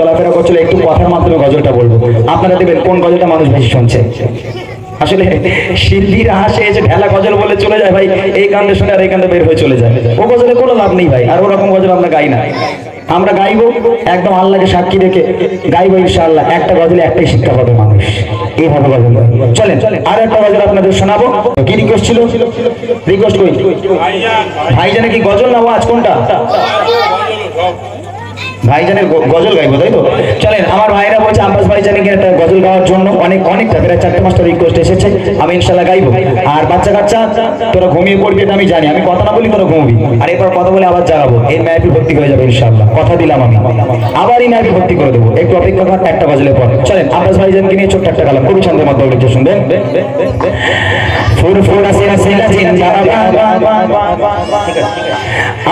চলাফেরা করছিল, একটু কথার মাধ্যমে গজলটা বলবো। আপনারা দেখবেন কোন গজলটা মানুষ বেশি শুনছে। আসলে শিল্পীরা আসে এসে ঢেলা গজল বলে চলে যায় ভাই, এই কান্দে শুনে আর এই কান্দে বের হয়ে চলে যায়। ও গজলে কোনো লাভ নেই ভাই, আর ওরকম গজল আমরা গাই না। আমরা গাইবো একদম আল্লাহকে সাক্ষী রেখে গাইবো, ইনশাআল্লাহ একটা গজলে একটাই শিক্ষা পাবে মানুষ, এইভাবে গজল। চলেন আর একটা গজল আপনাদের শোনাবো। কি রিকোয়েস্ট ছিল? রিকোয়েস্ট কই ভাইজানে, কি গজল না ওয়াজ কোনটা? ভাইজানের গজল গাইবো, তাই তো? চলেন, আমার ভাইরা বলছে আব্বাস ভাইজানকে একটা গজল গাওয়ার জন্য অনেকটা প্রায় 4-5টা রিকোয়েস্ট এসেছে। আমি ইনশাআল্লাহ গাইবো। আর বাচ্চা কাচ্চা তোরা ঘুমিয়ে পড়বি, এটা আমি জানি। আমি কথা না বলি তোরা ঘুমবি, আর এরপর কথা বলে আবার জাগাবো। এই মাহফিল ভর্তি হয়ে যাবে ইনশাআল্লাহ, কথা দিলাম আমি। আবার এই মাহফিল ভর্তি করে দেবো, একটু অপেক্ষা কর একটা গজলের পর। চলেন আব্বাস ভাইজানকে নিয়ে ছোট্ট একটা গালাম, খুবই ছন্দের মধ্যে লিখে শুনবেন। ফুরফুরা সিরা সিরা জিন্দাবাদ,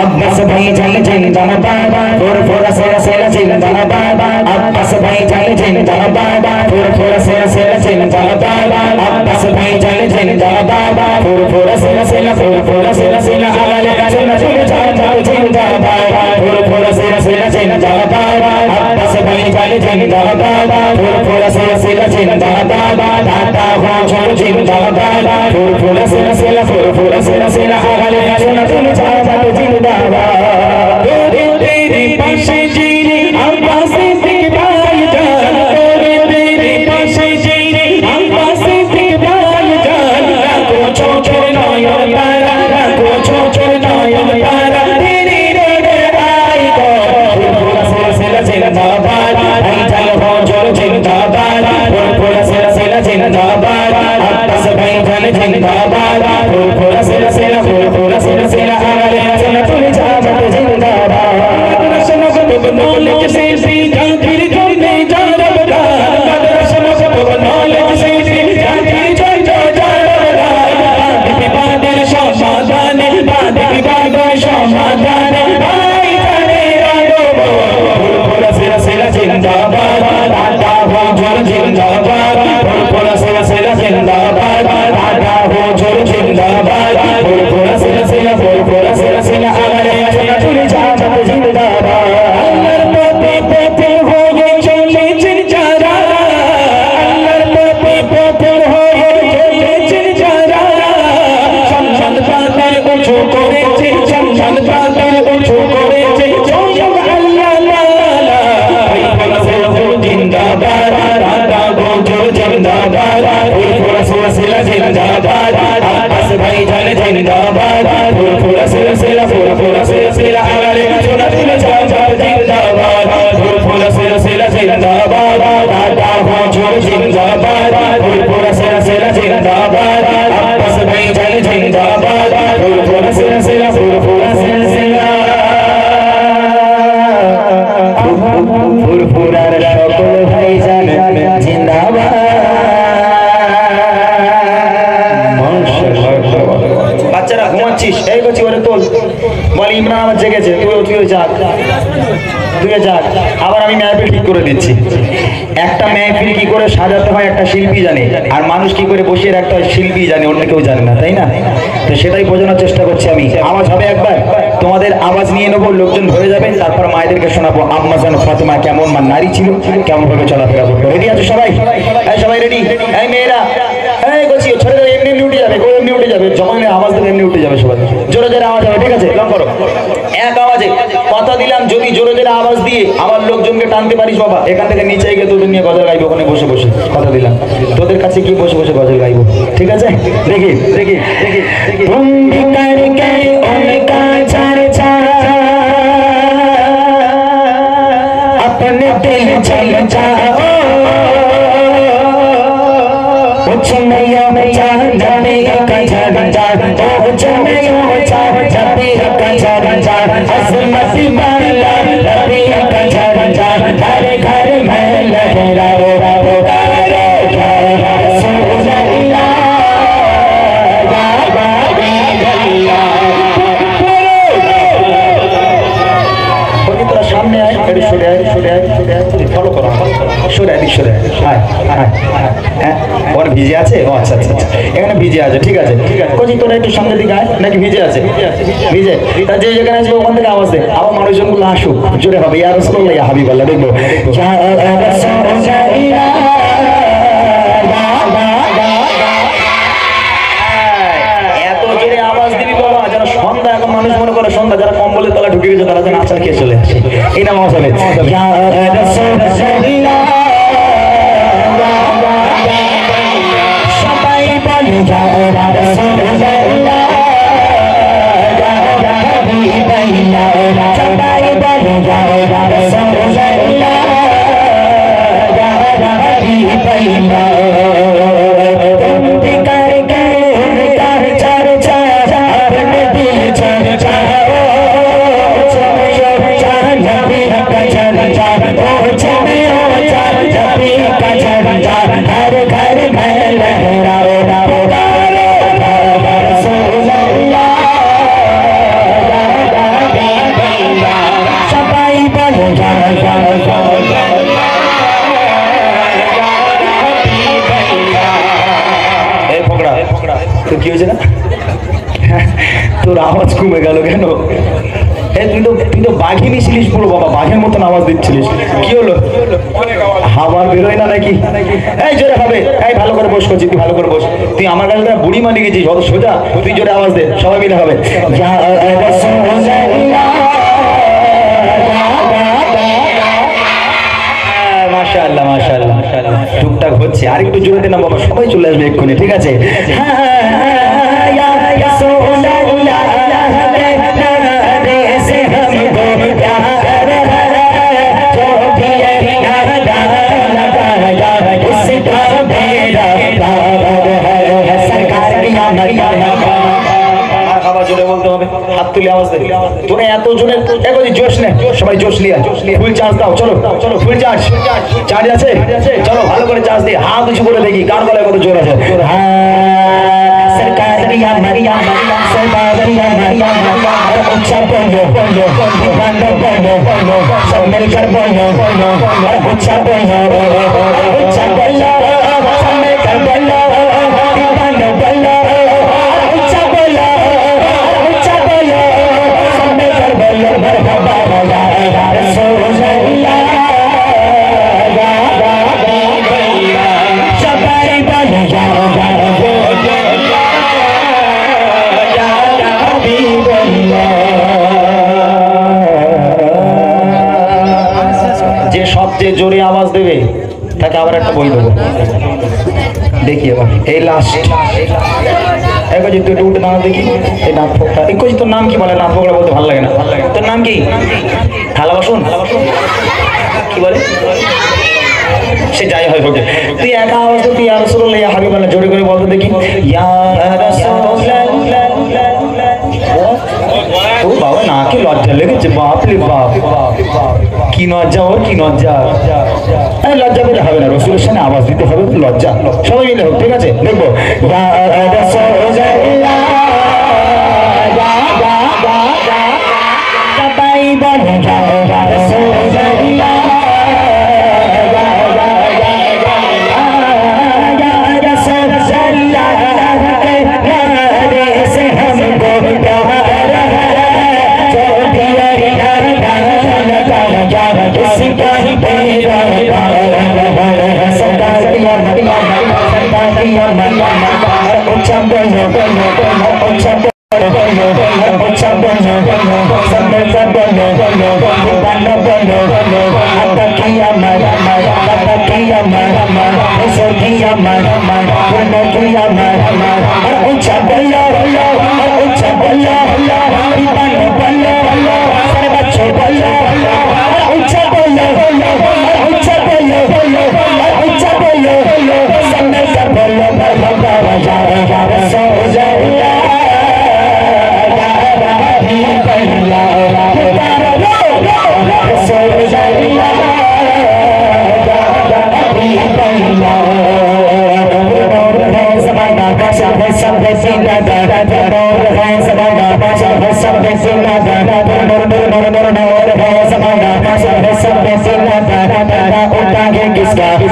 আব্বাস ভাইজান জিন্দাবাদ। ফুরফুরা সিরা সিরা জিন্দাবাদ, আব্বাস ভাইজান জিন্দাবাদ। ফুরফুরা সিরা সিরা জিন্দাবাদ, আব্বাস ভাইজান জিন্দাবাদ। ফুরফুরা সিরা সিরা, ফুরফুরা সিরা সিরা আলালে কাজনা চলে যায় জিন্দাবাদ। ফুরফুরা সিরা সিরা জিন্দাবাদ, আব্বাস ভাইজান জিন্দাবাদ। ফুরফুরা সিরা সিরা জিন্দাবাদ, ঢাকা হজর জিন্দাবাদ। ফুরফুরা সিরা সিরা, ফুরফুরা সিরা সিরা আলালে কাজনা চলে যায় জিন্দাবাদ। তেরি পাশে জিরে আব্বাস থেকে ভাইজান, তেরি পাশে জিরে আব্বাস থেকে ভাইজান। রাখো চোখের নয়ন তারা, রাখো চোখের নয়ন তারা, তেরি রে আই গো। ফুরফুরা সিরা সিরা জিন্দাবাদ, ভাইজান হজর জিন্দাবাদ। ফুরফুরা সিরা সিরা জিন্দাবাদ, আব্বাস ভাইজান জিন্দাবাদ। ফুরফুরা সিরা সিরা, ফুরফুরা সিরা সিরা আলালে কাজনা চলে যায় জিন্দাবাদ। knowledge से जाकिर करने जा रहा, मदरसा को knowledge से जाकिर जा रहा। विवादेर समाधान, विवादेर समाधान, भाई जाने रागो। ফুরফুরা সিরা সিরা জিন্দাবাদ, ঢাকা হজর জিন্দাবাদ। ফুরফুরা সিরা সিরা জিন্দাবাদ, ঢাকা হজর জিন্দাবাদ। ফুরফুরা সিরা সিরা, ফুরফুরা সিরা সিরা আলালে কাজনা চলে যায় জিন্দাবাদ। আব্বাস ভাইজান জিন্দাবাদ। ফুরফুরা সিরা সিরা, ফুরফুরা সিরা সিরা আলালে কাজনা চলে যায় জিন্দাবাদ। ফুরফুরা সিরা সিরা জিন্দাবাদ, ঢাকা হজর জিন্দাবাদ। ফুরফুরা সিরা সিরা জিন্দাবাদ, আব্বাস ভাইজান জিন্দাবাদ। ফুরফুরা সিরা সিরা, ফুরফুরা সিরা সিরা। ফুরফুরার সকল ভাইজান জিন্দাবাদ। বাচ্চারা ঘুমাচ্ছিস, এই করছি ওরে তোল, বল ইমরান আমার জেগেছে, তুইও যাক, তুইও যাক। আবার আমি মাহফিল ঠিক করে দিচ্ছি। একটা মাহফিল কি করে সাজাতে হয় একটা শিল্পী জানে, আর মানুষ কি করে বসিয়ে রাখতে হয় শিল্পী জানে, অন্য কেউ জানে না, তাই না? তো সেটাই বোঝানোর চেষ্টা করছি আমি। আওয়াজ হবে একবার, তোমাদের আওয়াজ নিয়ে নেবো, লোকজন ধরে যাবে, তারপর মায়েদেরকে শোনাবো আম্মা জান ফাতেমা কেমন নারী ছিল, কেমন ভাবে চলাফেরা করতো। রেডি আছো সবাই? সবাই রেডি? এই মেয়েরা, এই বলছি ছোট এমনি উঠে যাবে, এমনি উঠে যাবে, যখন আওয়াজ দেবে এমনি উঠে যাবে সবাই। জোরে জোরে আওয়াজ হবে, ঠিক আছে? লং করো, এক আওয়াজে কথা দিলাম। যদি জোরে জোরে আওয়াজ দিয়ে আমার লোকজনকে টানতে পারিস বাবা, এখান থেকে নিচে গিয়ে তোদের নিয়ে গজল গাইবো, ওখানে বসে বসে কথা দিলাম। তোদের কাছে কি বসে বসে গজল গাইবো, ঠিক আছে? দেখি দেখি দেখি দেখি। अपने दिल चल जाओ, उछलिया में जान जाने का जान, ओ उछलिया में जान जाने का जान, अजमत वाला रबी का जान, घर घर में लहराओ राओ रे रसूल अल्लाह या बाबी अल्लाह। सामने आए, सरे आए, सरे आए। ফলো করো সরে দিক সরে হ্যাঁ হ্যাঁ হ্যাঁ ওখানে ভিজে আছে ও আচ্ছা আচ্ছা আচ্ছা এখানে ভিজে আছে ঠিক আছে কোচি তোরা একটু সামনের দিকে আয় নাকি ভিজে আছে ভিজে তা যে যেখানে আসবে ওখান থেকে আওয়াজ দে আবার মানুষজনগুলো আসুক জোরে হবে ইয়া রাসূলুল্লাহ ইয়া হাবিবাল্লাহ দেখবো এত জোরে আওয়াজ দিবি বাবা যেন সন্ধ্যা এখন মানুষ মনে করে সন্ধ্যা যারা কম্বলের তলা ঢুকে গেছে তারা যেন আচার খেয়ে চলে আসে এই নাম আওয়াজ হবে কি হয়েছে না তোর আওয়াজ কমে গেল কেন তুই তো বাঘিনী ছিলিস পুরো বাবা বাঘের মতন আওয়াজ দিচ্ছিলিস কি হলো হাওয়া বেরোয় না নাকি এই জোরে হবে এই ভালো করে বস করছি তুই ভালো করে বস তুই আমার কাছে বুড়ি মানি গেছিস অত সোজা তুই জোরে আওয়াজ দে সবাই মিলে হবে মাশাআল্লাহ মাশাআল্লাহ টুকটাক হচ্ছে আর একটু জোরে দে না বাবা সবাই চলে আসবে এক্ষুনি ঠিক আছে জোরে বলতে হবে হাত তুলে আওয়াজ দে তোরা এত জোরে দেখো জোশ নে সবাই জোশ লিয়া ফুল চার্জ দাও চলো চলো ফুল চার্জ চার্জ আছে চলো ভালো করে চার্জ দিয়ে হাত উঁচু করে দেখি কার গলায় কত জোর আছে সরকার রিয়া মারিয়া সরকার রিয়া মারিয়া উচ্চা বলো বলো বলো বলো সব মিলकर বলো উচ্চা বলো উচ্চা বলো সব মিলकर বলো যে সবচেয়ে জোরে আওয়াজ দেবে তাকে আবার একটা বই দেবো দেখি এবার এই লাস্ট একবার তুই একটু উঠে দাঁড়া দেখি এই নাক ফোকটা এই তোর নাম কি বলে নাক ফোকটা বলতে ভালো লাগে না তোর নাম কি থালা বাসন কি বলে সে যাই হয় হোক তুই একা আওয়াজ তুই ইয়া রাসূলুল্লাহ ইয়া হাবিবাল্লাহ জোরে করে বলতে দেখি ইয়া রাসূলুল্লাহ ও বাবা নাকে লজ্জা লেগেছে বাপ রে বাপ কি লজ্জা ওর কি লজ্জা লজ্জা পেলে হবে না রসুলের সামনে আওয়াজ দিতে হবে লজ্জা সবাই মিলে হোক ঠিক আছে দেখবো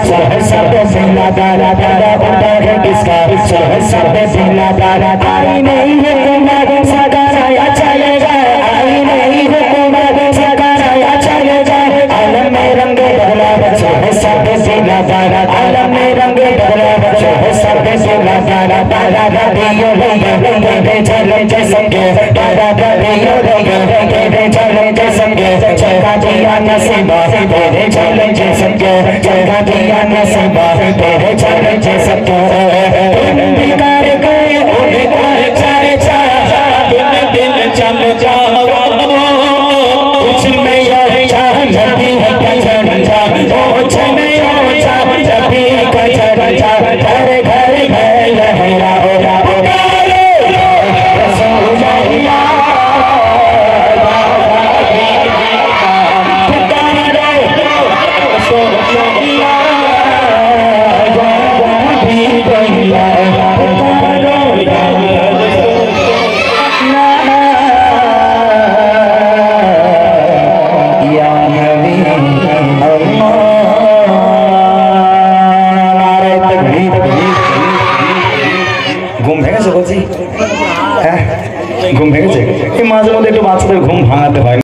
चल सब सिला दादा दादा बंदा है किसका चल सब सिला दादा आई नहीं हुकूमत सगाया चलेगा आई नहीं हुकूमत सगाया चलेगा आलम में रंग बदला चल सब सिला दादा आलम में रंग बदला चल सब सिला दादा दादा दादियों लगे चले जैसंगे दादा दादियों लगे चले जैसंगे चलका दिया नसीबा तेरे चले जैसंगे चलका दिया नसीबा तेरे चले जैसंगे बिकार गए उनकार चारे दिल चल जाओ कुछ में चाह जबी कचर जा कुछ में चाह जबी कचर जा घर घर घर लहरा ओरा पुकारो रसूल अल्लाह पुकारो रसूल अल्लाह भी गया पुकारो या नबी अल्लाह नारे तकबीर ঘুম ভেঙেছে বলছি হ্যাঁ ঘুম ভেঙেছে এই মাঝে মধ্যে একটু বাচ্চাদের ঘুম ভাঙাতে হয়